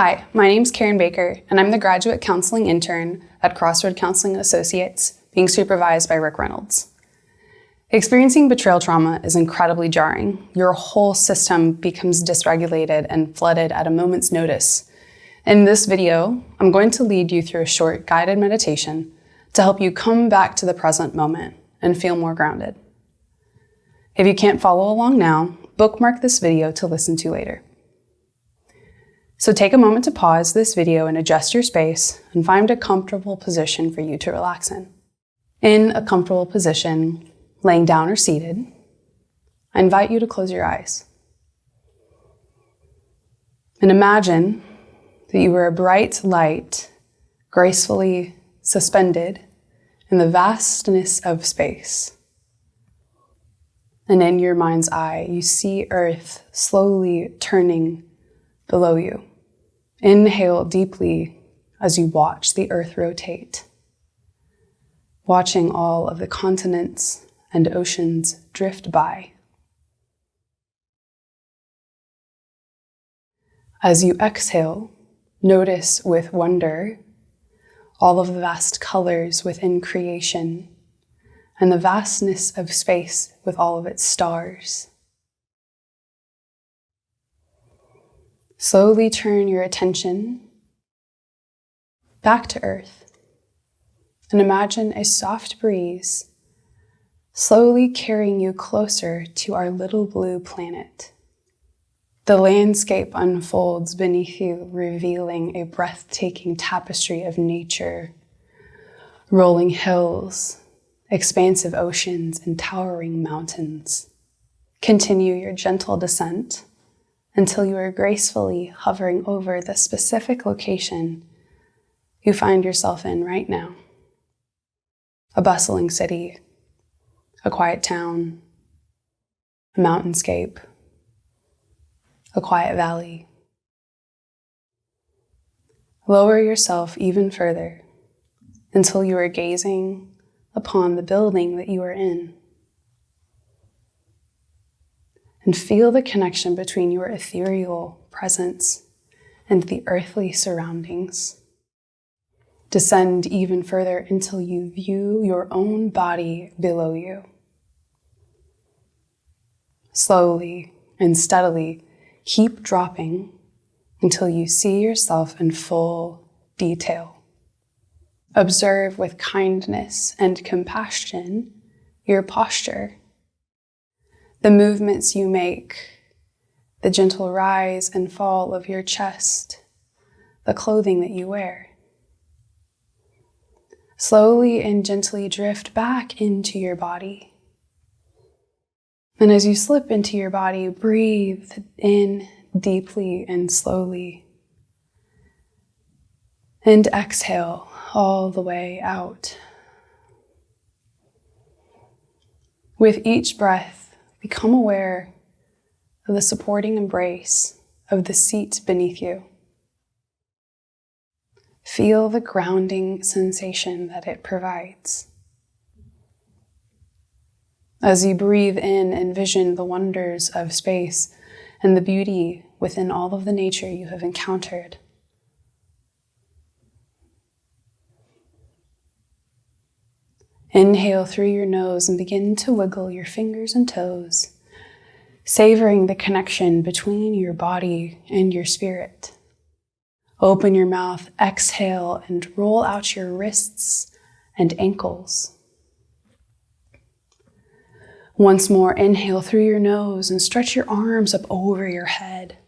Hi, my name's Karen Baker, and I'm the graduate counseling intern at Crossroad Counseling Associates, being supervised by Rick Reynolds. Experiencing betrayal trauma is incredibly jarring. Your whole system becomes dysregulated and flooded at a moment's notice. In this video, I'm going to lead you through a short guided meditation to help you come back to the present moment and feel more grounded. If you can't follow along now, bookmark this video to listen to later. So take a moment to pause this video and adjust your space and find a comfortable position for you to relax in. In a comfortable position, laying down or seated, I invite you to close your eyes. And imagine that you were a bright light gracefully suspended in the vastness of space. And in your mind's eye, you see Earth slowly turning below you. Inhale deeply as you watch the Earth rotate, watching all of the continents and oceans drift by. As you exhale, notice with wonder all of the vast colors within creation and the vastness of space with all of its stars. Slowly turn your attention back to Earth and imagine a soft breeze slowly carrying you closer to our little blue planet. The landscape unfolds beneath you, revealing a breathtaking tapestry of nature, rolling hills, expansive oceans, and towering mountains. Continue your gentle descent until you are gracefully hovering over the specific location you find yourself in right now. A bustling city, a quiet town, a mountainscape, a quiet valley. Lower yourself even further until you are gazing upon the building that you are in. And feel the connection between your ethereal presence and the earthly surroundings. Descend even further until you view your own body below you. Slowly and steadily, keep dropping until you see yourself in full detail. Observe with kindness and compassion your posture, the movements you make, the gentle rise and fall of your chest, the clothing that you wear. Slowly and gently drift back into your body. And as you slip into your body, breathe in deeply and slowly. And exhale all the way out. With each breath, become aware of the supporting embrace of the seat beneath you. Feel the grounding sensation that it provides. As you breathe in, envision the wonders of space and the beauty within all of the nature you have encountered. Inhale through your nose and begin to wiggle your fingers and toes, savoring the connection between your body and your spirit. Open your mouth, exhale, and roll out your wrists and ankles. Once more, inhale through your nose and stretch your arms up over your head.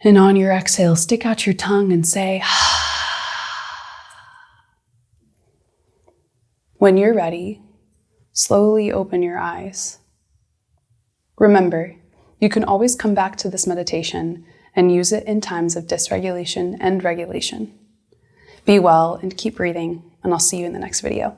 And on your exhale, stick out your tongue and say, When you're ready, slowly open your eyes. Remember, you can always come back to this meditation and use it in times of dysregulation and regulation. Be well and keep breathing, and I'll see you in the next video.